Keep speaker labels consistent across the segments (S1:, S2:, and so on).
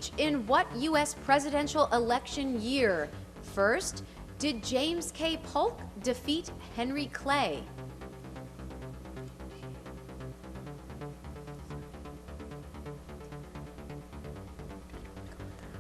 S1: speech in what U.S. presidential election year? First, did James K. Polk defeat Henry Clay?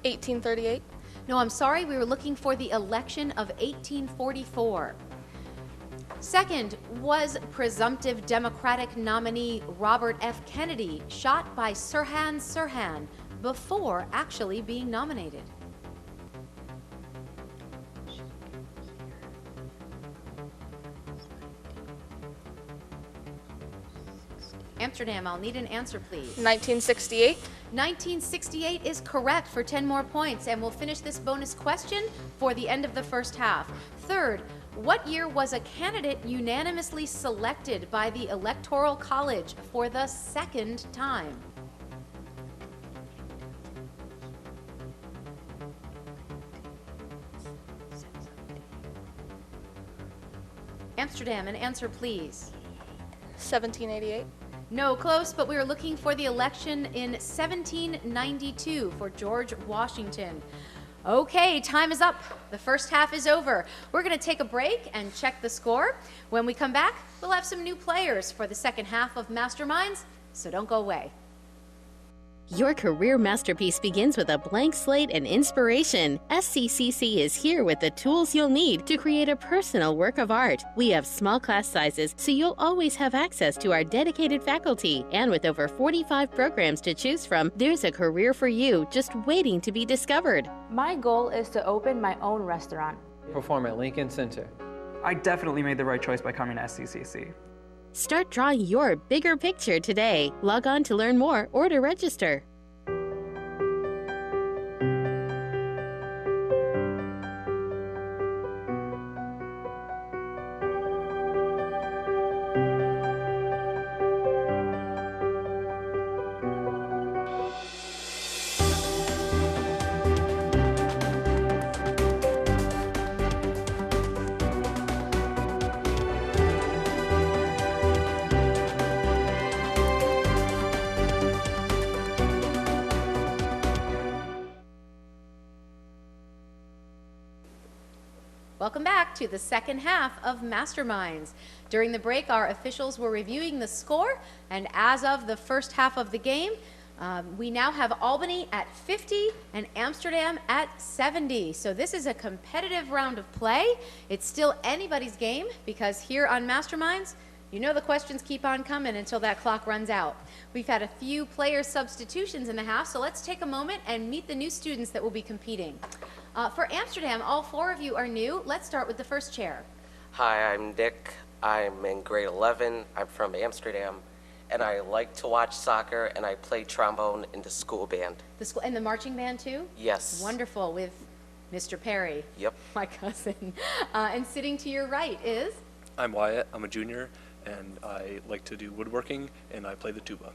S2: (1838).
S1: No, I'm sorry, we were looking for the election of 1844. Second, was presumptive Democratic nominee Robert F. Kennedy shot by Sirhan Sirhan before actually being nominated? Amsterdam, I'll need an answer, please.
S2: 1968.
S1: 1968 is correct for 10 more points, and we'll finish this bonus question for the end of the first half. Third, what year was a candidate unanimously selected by the Electoral College for the second time? Amsterdam, an answer, please.
S2: 1788.
S1: No, close, but we were looking for the election in 1792 for George Washington. Okay, time is up. The first half is over. We're going to take a break and check the score. When we come back, we'll have some new players for the second half of Masterminds, so don't go away.
S3: Your career masterpiece begins with a blank slate and inspiration. SCCC is here with the tools you'll need to create a personal work of art. We have small class sizes, so you'll always have access to our dedicated faculty. And with over 45 programs to choose from, there's a career for you just waiting to be discovered.
S4: My goal is to open my own restaurant.
S5: Perform at Lincoln Center.
S6: I definitely made the right choice by coming to SCCC.
S3: Start drawing your bigger picture today. Log on to learn more or to register.
S1: Welcome back to the second half of Masterminds. During the break, our officials were reviewing the score, and as of the first half of the game, we now have Albany at 50 and Amsterdam at 70. So this is a competitive round of play. It's still anybody's game because here on Masterminds, you know the questions keep on coming until that clock runs out. We've had a few player substitutions in the house, so let's take a moment and meet the new students that will be competing. For Amsterdam, all four of you are new. Let's start with the first chair.
S7: Hi, I'm Nick. I'm in grade 11. I'm from Amsterdam, and I like to watch soccer, and I play trombone in the school band.
S1: The school and the marching band too?
S7: Yes.
S1: Wonderful, with Mr. Perry.
S7: Yep.
S1: My cousin. And sitting to your right is?
S8: I'm Wyatt. I'm a junior, and I like to do woodworking, and I play the tuba.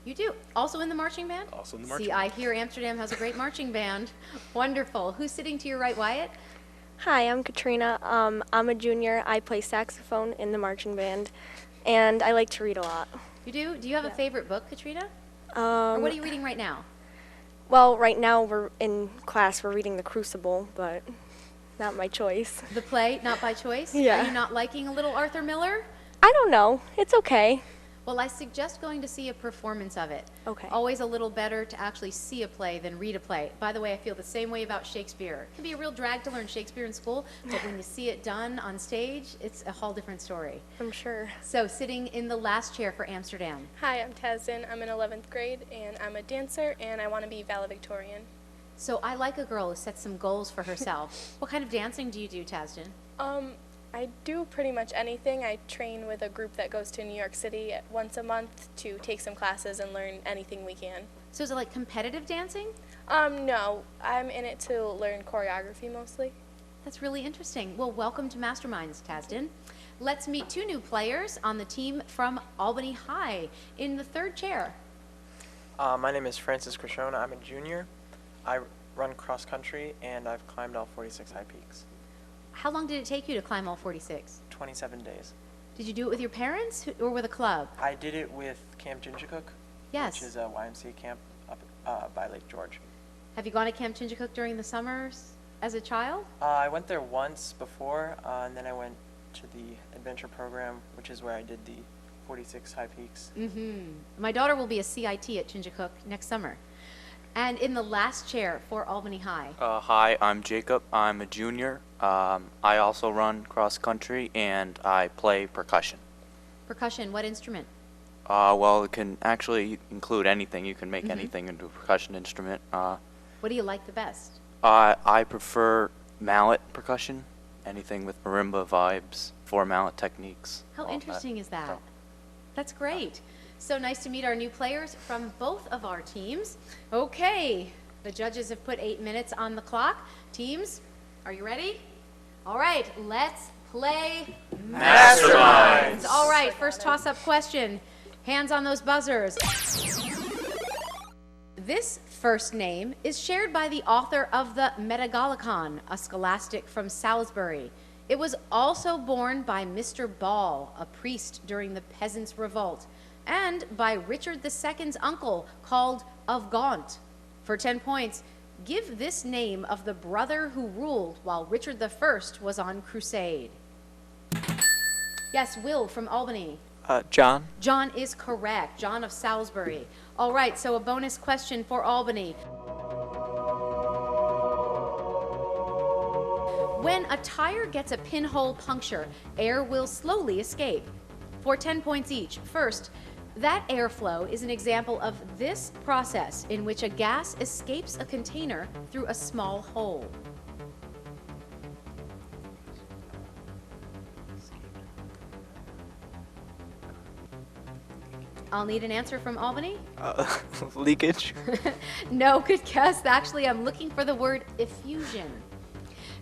S1: You do. Also in the marching band?
S8: Also in the marching
S1: See,
S8: band.
S1: I hear Amsterdam has a great marching band. Wonderful. Who's sitting to your right, Wyatt?
S9: Hi, I'm Katrina. I'm a junior. I play saxophone in the marching band, and I like to read a lot.
S1: You do? Do you have a favorite book, Katrina? Or what are you reading right now?
S9: Well, right now we're in class. We're reading The Crucible, but not my choice.
S1: The play, not by choice?
S9: Yeah.
S1: Are you not liking a little Arthur Miller?
S9: I don't know. It's okay.
S1: Well, I suggest going to see a performance of it.
S9: Okay.
S1: Always a little better to actually see a play than read a play. By the way, I feel the same way about Shakespeare. It can be a real drag to learn Shakespeare in school, but when you see it done on stage, it's a whole different story.
S9: I'm sure.
S1: So, sitting in the last chair for Amsterdam.
S2: Hi, I'm Tazin. I'm in 11th grade, and I'm a dancer, and I want to be valedictorian.
S1: So, I like a girl who sets some goals for herself. What kind of dancing do you do, Tazin?
S2: I do pretty much anything. I train with a group that goes to New York City once a month to take some classes and learn anything we can.
S1: So is it like competitive dancing?
S2: No, I'm in it to learn choreography mostly.
S1: That's really interesting. Well, welcome to Masterminds, Tazin. Let's meet two new players on the team from Albany High. In the third chair.
S10: My name is Francis Crishona. I'm a junior. I run cross country, and I've climbed all 46 high peaks.
S1: How long did it take you to climb all 46?
S10: 27 days.
S1: Did you do it with your parents or with a club?
S10: I did it with Camp Gingercook,
S1: Yes.
S10: which is a YMCA camp up by Lake George.
S1: Have you gone to Camp Chinjacook during the summers as a child?
S10: I went there once before, and then I went to the adventure program, which is where I did the 46 high peaks.
S1: My daughter will be a CIT at Chinjacook next summer. And in the last chair for Albany High.
S11: Hi, I'm Jacob. I'm a junior. I also run cross country and I play percussion.
S1: Percussion, what instrument?
S11: Well, it can actually include anything. You can make anything into a percussion instrument.
S1: What do you like the best?
S11: I prefer mallet percussion, anything with marimba vibes, 4 mallet techniques.
S1: How
S11: all
S1: interesting is that?
S11: So,
S1: That's great. So nice to meet our new players from both of our teams. Okay, the judges have put 8 minutes on the clock. Teams, are you ready? All right, let's play
S10: Masterminds.
S1: All right, first toss-up question. Hands on those buzzers. This first name is shared by the author of the Metagallicon, a scholastic from Salisbury. It was also borne by Mr. Ball, a priest during the Peasants' Revolt, and by Richard II's uncle, called of Gaunt. For 10 points, give this name of the brother who ruled while Richard I was on crusade. Yes, Will from Albany.
S10: John.
S1: John is correct. John of Salisbury. All right, so a bonus question for Albany. When a tire gets a pinhole puncture, air will slowly escape. For 10 points each. First, that airflow is an example of this process in which a gas escapes a container through a small hole. I'll need an answer from Albany.
S10: Leakage.
S1: No, good guess. Actually, I'm looking for the word effusion.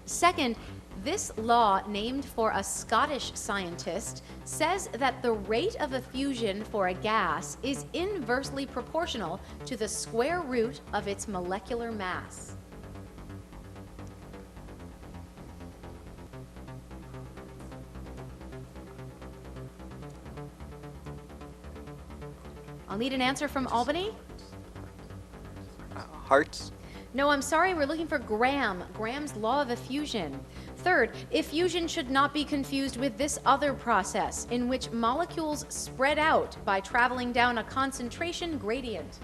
S1: Second, this law, named for a Scottish scientist, says that the rate of effusion for a gas is inversely proportional to the square root of its molecular mass. I'll need an answer from Albany.
S10: Hearts.
S1: No, I'm sorry, we're looking for Graham. Graham's law of effusion. Third, effusion should not be confused with this other process in which molecules spread out by traveling down a concentration gradient.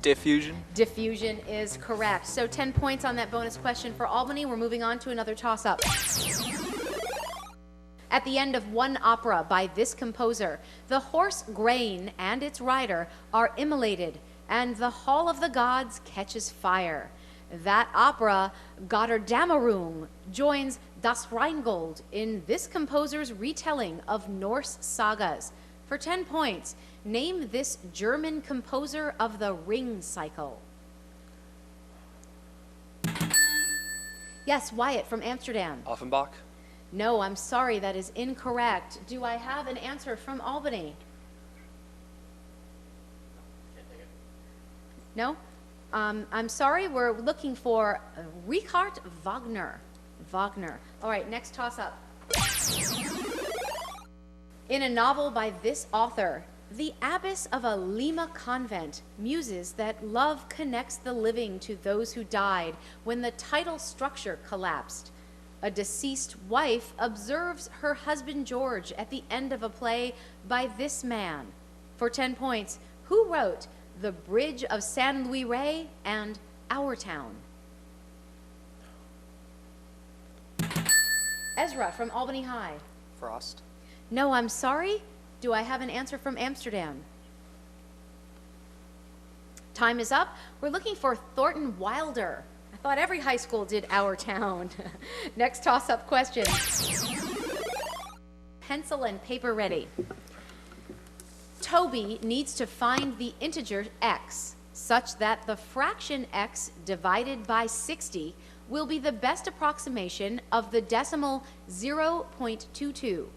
S10: Diffusion.
S1: Diffusion is correct. So 10 points on that bonus question for Albany. We're moving on to another toss-up. At the end of one opera by this composer, the horse Grain and its rider are immolated, and the hall of the gods catches fire. That opera, Götterdämmerung, joins Das Rheingold in this composer's retelling of Norse sagas. For 10 points, name this German composer of the Ring cycle. Yes, Wyatt from Amsterdam.
S8: Offenbach.
S1: No, I'm sorry, that is incorrect. Do I have an answer from Albany? No? I'm sorry, we're looking for Richard Wagner. Wagner. All right, next toss-up. In a novel by this author, the abbess of a Lima convent muses that love connects the living to those who died when the tidal structure collapsed. A deceased wife observes her husband George at the end of a play by this man. For 10 points, who wrote The Bridge of San Luis Rey and Our Town? Ezra from Albany High.
S10: Frost.
S1: No, I'm sorry. Do I have an answer from Amsterdam? Time is up. We're looking for Thornton Wilder. I thought every high school did Our Town. Next toss-up question. Pencil and paper ready. Toby needs to find the integer x such that the fraction x divided by 60 will be the best approximation of the decimal 0.22.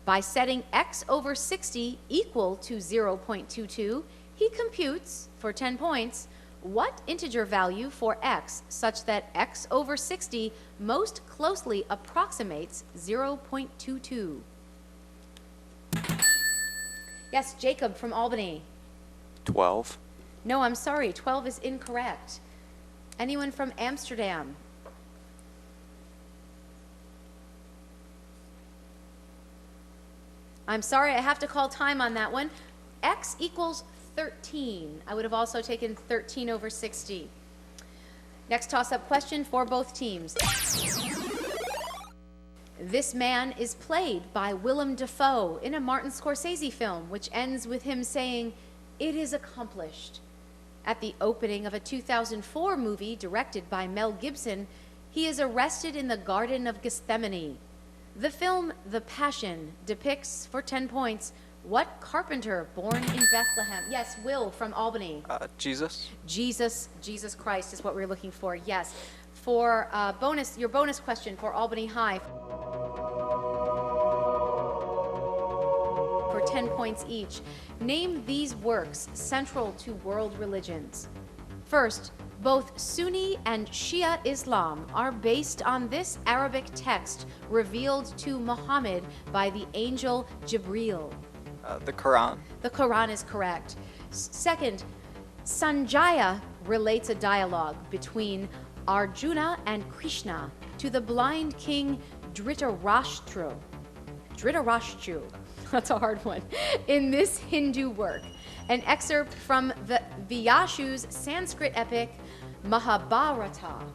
S1: By setting x over 60 equal to 0.22, he computes, for 10 points, what integer value for x such that x over 60 most closely approximates 0.22. Yes, Jacob from Albany.
S11: 12.
S1: No, I'm sorry, 12 is incorrect. Anyone from Amsterdam? I'm sorry, I have to call time on that one. X equals 13. I would have also taken 13 over 60. Next toss-up question for both teams. This man is played by Willem Dafoe in a Martin Scorsese film, which ends with him saying, "It is accomplished." At the opening of a 2004 movie directed by Mel Gibson, he is arrested in the Garden of Gethsemane. The film The Passion depicts, for 10 points, what carpenter born in Bethlehem? Yes, Will from Albany.
S10: Jesus.
S1: Jesus Christ is what we're looking for, yes. For your bonus question for Albany High, for 10 points each. Name these works central to world religions. First, both Sunni and Shia Islam are based on this Arabic text revealed to Muhammad by the angel Jibril.
S10: The Quran.
S1: The Quran is correct. Second, Sanjaya relates a dialogue between Arjuna and Krishna to the blind king Dhritarashtra. That's a hard one. In this Hindu work, an excerpt from the Vyasu's Sanskrit epic Mahabharata